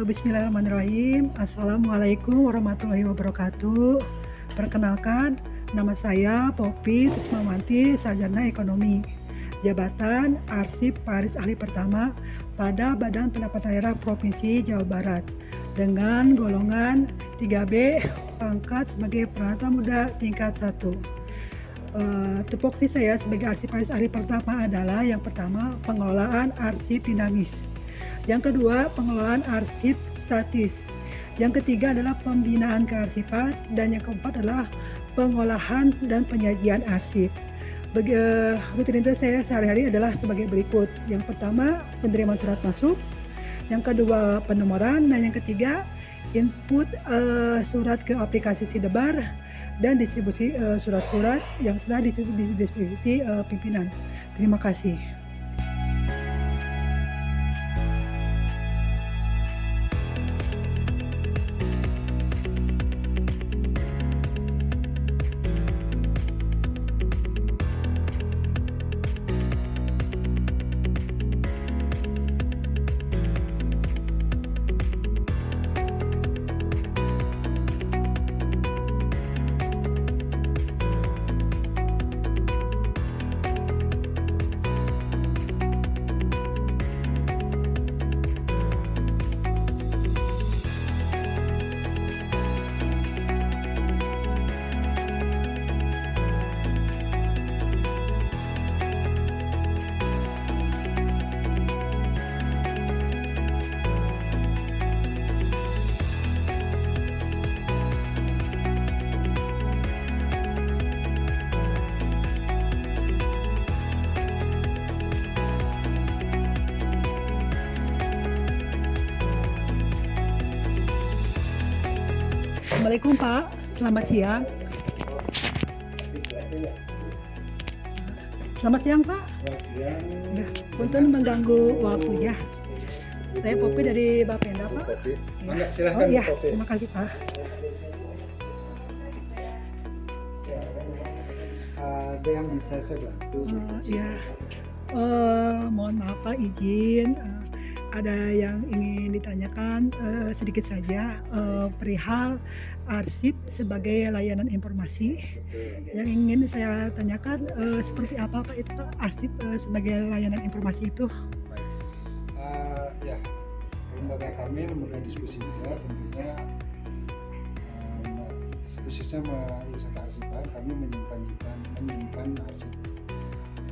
Bismillahirrahmanirrahim. Assalamualaikum warahmatullahi wabarakatuh. Perkenalkan, nama saya Poppy Trismawanti, Sarjana Ekonomi. Jabatan Arsip Paris Ahli Pertama pada Badan Pendapatan Daerah Provinsi Jawa Barat dengan golongan 3B, pangkat sebagai Peranata Muda tingkat 1. Tupoksi saya sebagai Arsip Paris Ahli Pertama adalah yang pertama, pengelolaan arsip dinamis. Yang kedua, pengelolaan arsip statis. Yang ketiga adalah pembinaan kearsipan. Dan yang keempat adalah pengolahan dan penyajian arsip. Rutinitas saya sehari-hari adalah sebagai berikut. Yang pertama, penerimaan surat masuk. Yang kedua, penomoran. Dan yang ketiga, input surat ke aplikasi Sidebar dan distribusi surat-surat yang telah didistribusi pimpinan. Terima kasih. Assalamualaikum Pak, selamat siang. Selamat siang Pak. Punten mengganggu waktunya. Saya Poppy dari Bapenda Pak. Ya. Silahkan, oh iya, Poppy. terima kasih Pak. Ada yang bisa saya bantu? Ya, mohon maaf Pak, izin. Ada yang ingin ditanyakan sedikit saja perihal arsip sebagai layanan informasi. Yang ingin saya tanyakan seperti apa Pak itu Pak, arsip sebagai layanan informasi itu? Ya, lembaga kami lembaga diskusi juga tentunya khususnya urusan kearsipan, kami menyimpan arsip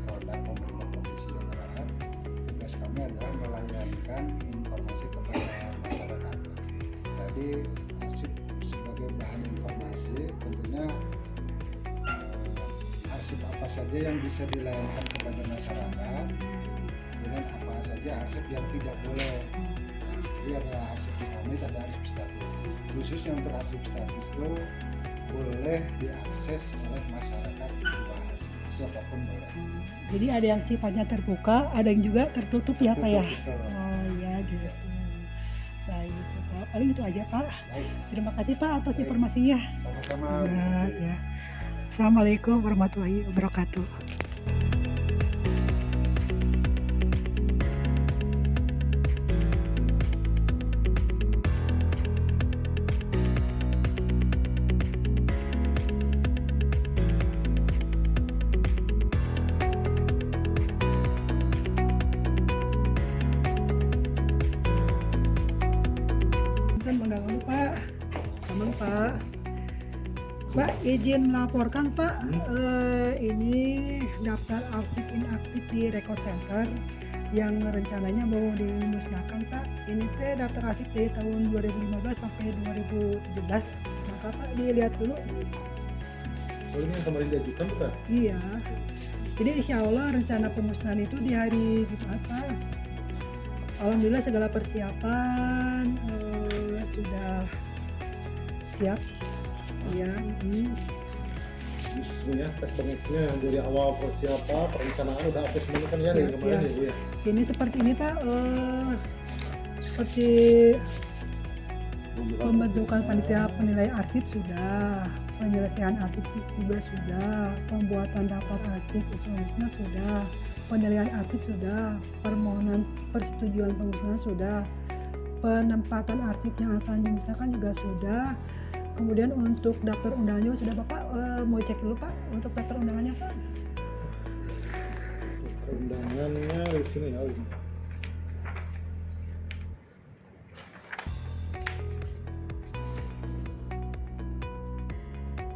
produk pemerintah provinsi Jawa Barat. Tugas kami adalah melayanikan informasi kepada masyarakat. Jadi arsip sebagai bahan informasi tentunya arsip apa saja yang bisa dilayangkan kepada masyarakat, kemudian apa saja arsip yang tidak boleh. Jadi ada arsip dinamis, ada arsip statis. Khususnya untuk arsip statis itu boleh diakses oleh masyarakat bebas, siapapun boleh. Jadi ada yang sifatnya terbuka, ada yang juga tertutup ya Pak ya? Betul. Oh iya gitu. Baik Pak, paling itu aja Pak. Baik. Terima kasih Pak atas informasinya. Sama-sama. Ya. Assalamualaikum warahmatullahi wabarakatuh. Mengganggu Pak, aman Pak. Pak, izin melaporkan Pak, ini daftar arsip inaktif di Reco Center yang rencananya mau dimusnahkan Pak. Ini teh daftar arsip dari tahun 2015 sampai 2017. Maka Pak dilihat dulu. Oh, ini yang kemarin diajukan bukan? Iya. Jadi insya Allah rencana pemusnahan itu di hari Jumat Pak. Alhamdulillah segala persiapan sudah siap. Ya. Semuanya tekniknya dari awal persiapan perencanaan udah apa semuanya kan ya dari kemarin ya Bu ya. Ini seperti ini Pak, seperti pembentukan panitia penilai arsip sudah, penyelesaian arsip juga sudah, pembuatan daftar arsip usul-usulnya sudah, penilaian arsip sudah, permohonan persetujuan pengusulan sudah, penempatan arsip yang akan dimusnahkan juga sudah. Kemudian untuk daftar undangannya sudah Bapak mau cek dulu Pak untuk daftar undangannya Pak. Undangannya di sini ya.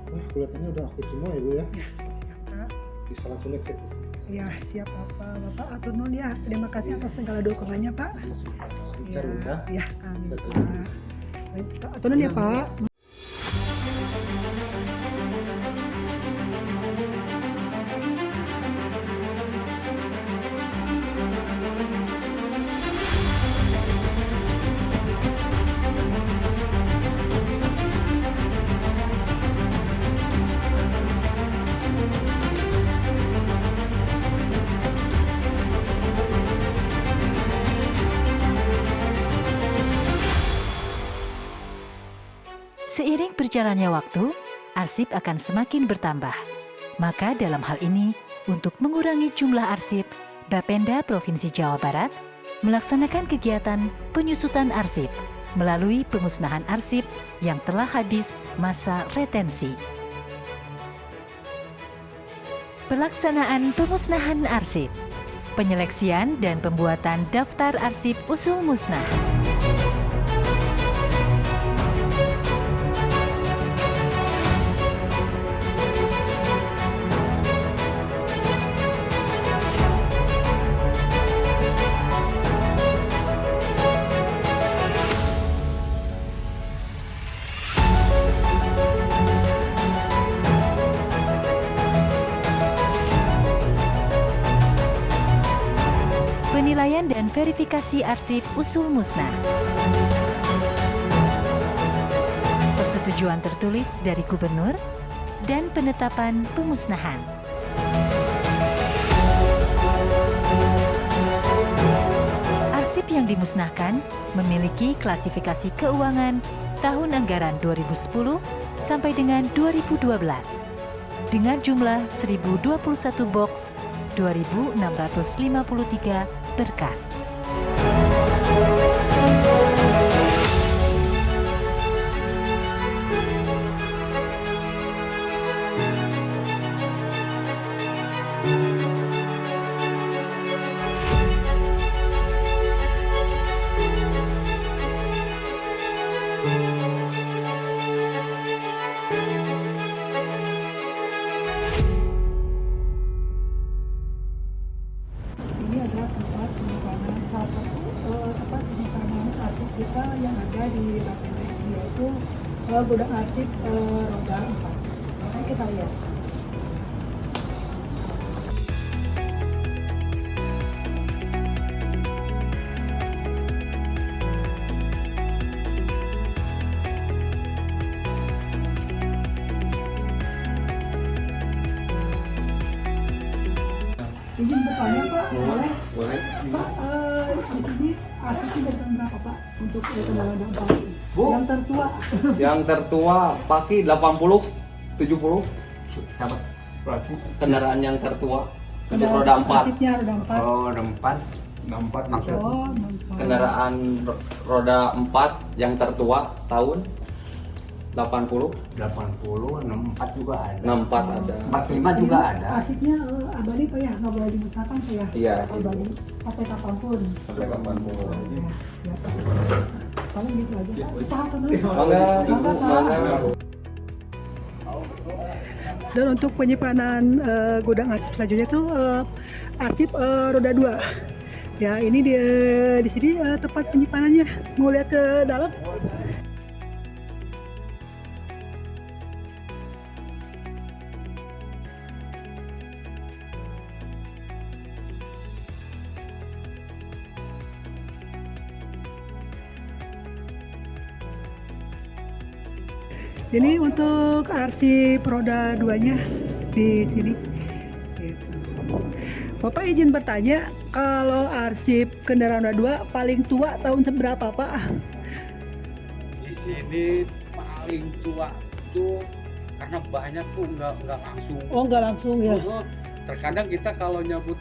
Wah, kelihatannya udah aktif semua ya Bu ya. Ya, siap Pak. Bisa langsung eksekusi. Ya, siap Bapak atur nuhun ya. Terima kasih atas segala dukungannya Pak. Lancar Bu ya. Ya, amin Pak. Baik, Pak, atur nuhun ya Pak. Seiring berjalannya waktu, arsip akan semakin bertambah. Maka dalam hal ini, untuk mengurangi jumlah arsip, Bapenda Provinsi Jawa Barat melaksanakan kegiatan penyusutan arsip melalui pemusnahan arsip yang telah habis masa retensi. Pelaksanaan pemusnahan arsip, penyeleksian dan pembuatan daftar arsip usul musnah. Penilaian dan verifikasi arsip usul musnah. Persetujuan tertulis dari Gubernur dan penetapan pemusnahan. Arsip yang dimusnahkan memiliki klasifikasi keuangan tahun anggaran 2010 sampai dengan 2012 dengan jumlah 1021 box 2.653 berkas. Ini adalah tempat penyimpanan salah satu tempat penyimpanan arsip kita yang ada di Bapenda, yaitu gudang arsip roda 4. Mari kita lihat. Izin bertanya Pak, boleh? Boleh. Pak, di sini arsipnya dari tahun berapa Pak untuk kendaraan yang Pak? Bu? Yang tertua. Yang tertua Paki 80 70 dapat kendaraan yang tertua untuk roda 4. Arsipnya roda 4. Oh, ada empat maksud. Oh, mantap. Kendaraan roda 4 yang tertua tahun 80 80, 64 juga ada. 64 ada. 45 juga ada. Arsipnya abadi Pak ya, nggak boleh dimusnahkan Pak ya? Iya, Abadi sampai kapanpun. Sampai kapanpun. Ya, ya Pak. Paling gitu aja Pak. Kita atur dulu. Mangga, Mangga, Pak. mangga. Dan untuk penyimpanan gudang arsip selanjutnya itu arsip roda 2. Ya, ini di sini tempat penyimpanannya. Mau lihat ke dalam? Ini untuk arsip roda 2-nya di sini. Gitu. Bapak izin bertanya, kalau arsip kendaraan roda 2 paling tua tahun seberapa Pak? Di sini paling tua tuh karena banyak tuh nggak langsung. Oh nggak langsung ya? Terkadang kita kalau nyabut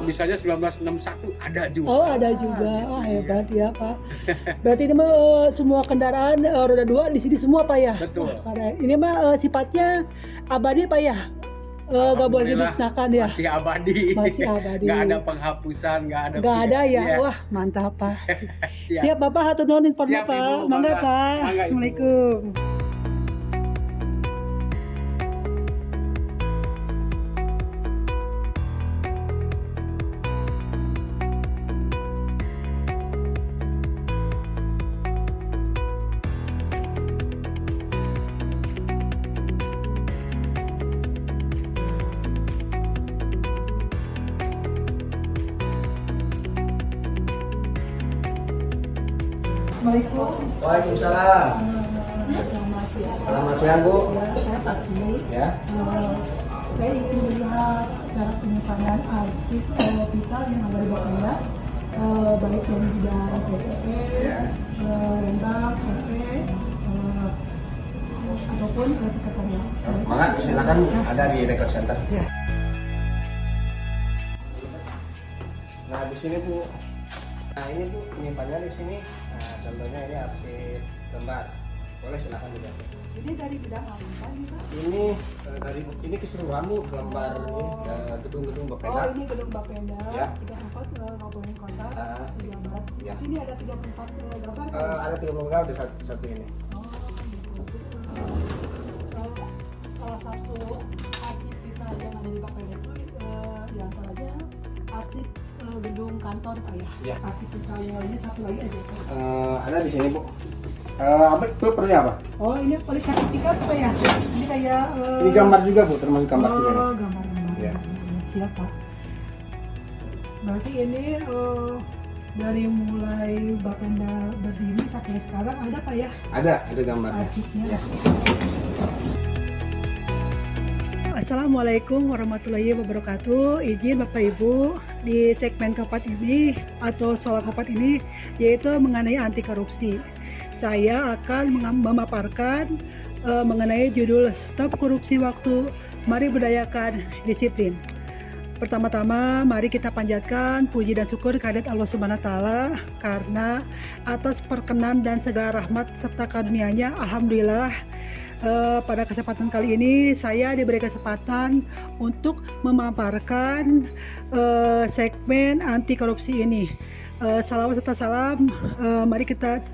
Misalnya 1961 ada juga. Oh, ada juga. Oh, hebat ya, Pak. Berarti ini mah semua kendaraan roda 2 di sini semua, Pak ya? Betul. Wah, keren. Ini mah sifatnya abadi, Pak ya? Gak boleh Alhamdulillah, dimusnahkan ya? Masih abadi. Masih abadi. Nggak ada penghapusan, nggak ada. Gak ada ya? Iya. Wah, mantap, Pak. Siap. Siap, Bapak. Hatur nuhun info, Siap, Pak. Ibu. Mangga, Mangga. Pak. Mangga, Ibu. Assalamualaikum. Assalamualaikum. Waalaikumsalam. Selamat siang Bu. Ya. Saya ingin melihat cara penyimpanan arsip vital yang ada di Bapenda, baik yang di bidang PPE, Ya. Lembang, PP, ataupun ke sekretariat. Maka silakan ada di record center. Nah di sini Bu. Nah ini Bu penyimpanannya di sini. Nah contohnya ini arsip gambar. Boleh silakan juga. Ini dari bidang apa nih, Pak? Ini dari ini keseluruhan Bu gambar ini gedung-gedung Oh, Bapenda. ini gedung Bapenda, Ya. 34 Kabupaten Kota, sebelah barat. Ya. Ini ada 34 gambar. Ada 3 gambar di satu ini. Oh, gitu. Salah satu arsip kita yang ada di Bapenda itu di antaranya arsip gedung kantor, Pak ya. Ya. Arsip kita yang lainnya satu lagi aja, Pak. Ada di sini Bu. Apa itu perlunya apa? Oh, ini polis sertifikat, Pak ya. Ini kayak Ini gambar juga Bu, termasuk gambar juga. Oh, gambar-gambar. Ya. Siap, Pak. Berarti ini dari mulai Bapenda berdiri sampai sekarang ada, Pak ya? Ada gambarnya. Arsipnya. Ya. Assalamualaikum warahmatullahi wabarakatuh. Izin Bapak Ibu di segmen keempat ini atau soal keempat ini yaitu mengenai anti korupsi. Saya akan memaparkan mengenai judul Stop Korupsi Waktu, Mari Berdayakan Disiplin. Pertama-tama mari kita panjatkan puji dan syukur kehadirat Allah Subhanahu wa taala karena atas perkenan dan segala rahmat serta karunia-Nya, alhamdulillah. Pada kesempatan kali ini saya diberi kesempatan untuk memaparkan segmen anti korupsi ini. Salawat serta salam, mari kita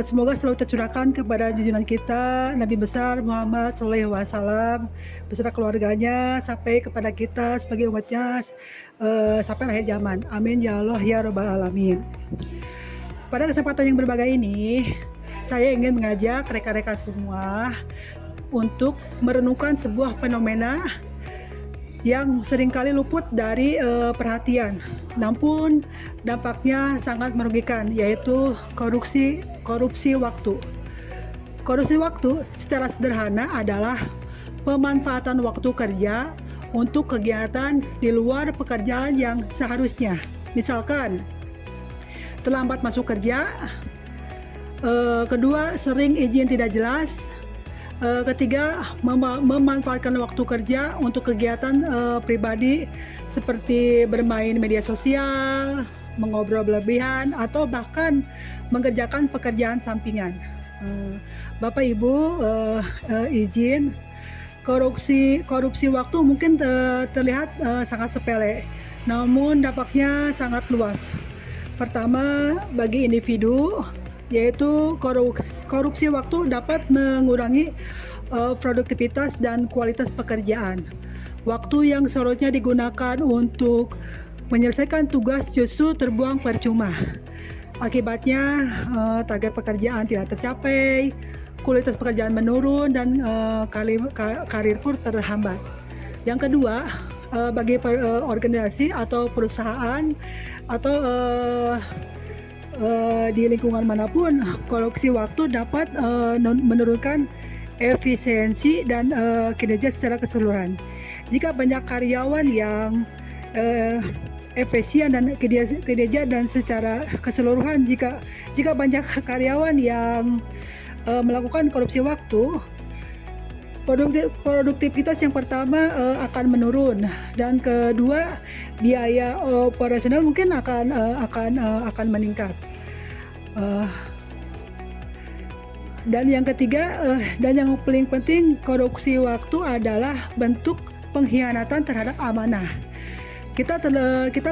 semoga selalu tercurahkan kepada junjungan kita Nabi besar Muhammad SAW beserta keluarganya sampai kepada kita sebagai umatnya sampai akhir zaman. Amin ya Allah ya Rabbal Alamin. Pada kesempatan yang berbahagia ini, saya ingin mengajak rekan-rekan semua untuk merenungkan sebuah fenomena yang seringkali luput dari perhatian, namun dampaknya sangat merugikan, yaitu korupsi waktu. Korupsi waktu secara sederhana adalah pemanfaatan waktu kerja untuk kegiatan di luar pekerjaan yang seharusnya. Misalkan terlambat masuk kerja, kedua sering izin tidak jelas, ketiga memanfaatkan waktu kerja untuk kegiatan pribadi seperti bermain media sosial, mengobrol berlebihan, atau bahkan mengerjakan pekerjaan sampingan. Bapak Ibu izin, korupsi waktu mungkin terlihat sangat sepele, namun dampaknya sangat luas. Pertama, bagi individu, yaitu korupsi waktu dapat mengurangi produktivitas dan kualitas pekerjaan. Waktu yang seharusnya digunakan untuk menyelesaikan tugas justru terbuang percuma. Akibatnya target pekerjaan tidak tercapai, kualitas pekerjaan menurun, dan karir pun terhambat. Yang kedua, bagi organisasi atau perusahaan atau di lingkungan manapun, korupsi waktu dapat menurunkan efisiensi dan kinerja secara keseluruhan. Jika banyak karyawan yang efisien dan kinerja dan secara keseluruhan, jika banyak karyawan yang melakukan korupsi waktu, Produktivitas yang pertama akan menurun, dan kedua biaya operasional mungkin akan meningkat. Dan yang ketiga dan yang paling penting, korupsi waktu adalah bentuk pengkhianatan terhadap amanah. Kita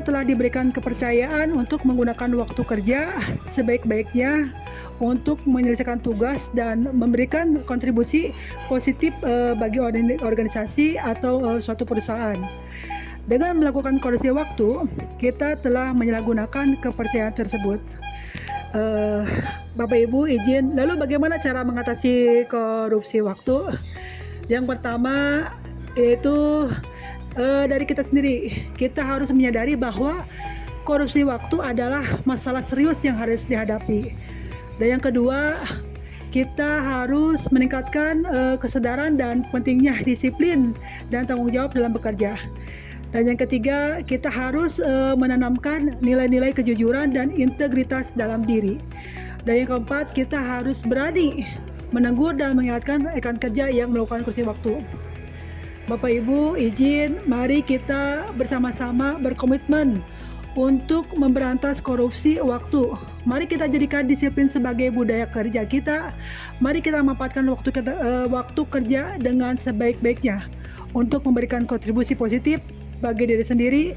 telah diberikan kepercayaan untuk menggunakan waktu kerja sebaik-baiknya untuk menyelesaikan tugas dan memberikan kontribusi positif bagi organisasi atau suatu perusahaan. Dengan melakukan korupsi waktu, kita telah menyalahgunakan kepercayaan tersebut. Bapak Ibu izin, lalu bagaimana cara mengatasi korupsi waktu? Yang pertama yaitu dari kita sendiri. Kita harus menyadari bahwa korupsi waktu adalah masalah serius yang harus dihadapi. Dan yang kedua, kita harus meningkatkan kesadaran dan pentingnya disiplin dan tanggung jawab dalam bekerja. Dan yang ketiga, kita harus menanamkan nilai-nilai kejujuran dan integritas dalam diri. Dan yang keempat, kita harus berani menegur dan mengingatkan rekan kerja yang melakukan korupsi waktu. Bapak Ibu izin, mari kita bersama-sama berkomitmen untuk memberantas korupsi waktu. Mari kita jadikan disiplin sebagai budaya kerja kita. Mari kita memanfaatkan waktu kerja dengan sebaik-baiknya untuk memberikan kontribusi positif bagi diri sendiri,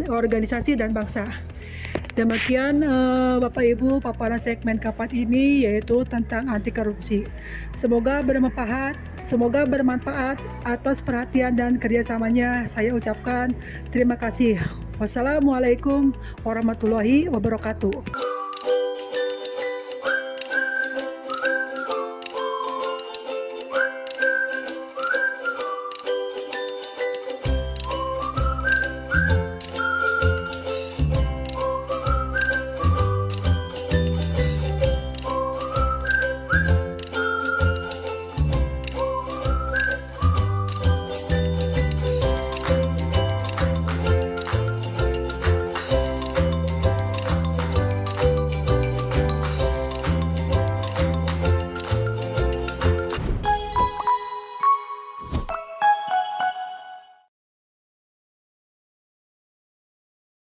organisasi dan bangsa. Demikian Bapak Ibu paparan segmen keempat ini, yaitu tentang anti korupsi. Semoga bermanfaat atas perhatian dan kerjasamanya. Saya ucapkan terima kasih. Wassalamualaikum warahmatullahi wabarakatuh.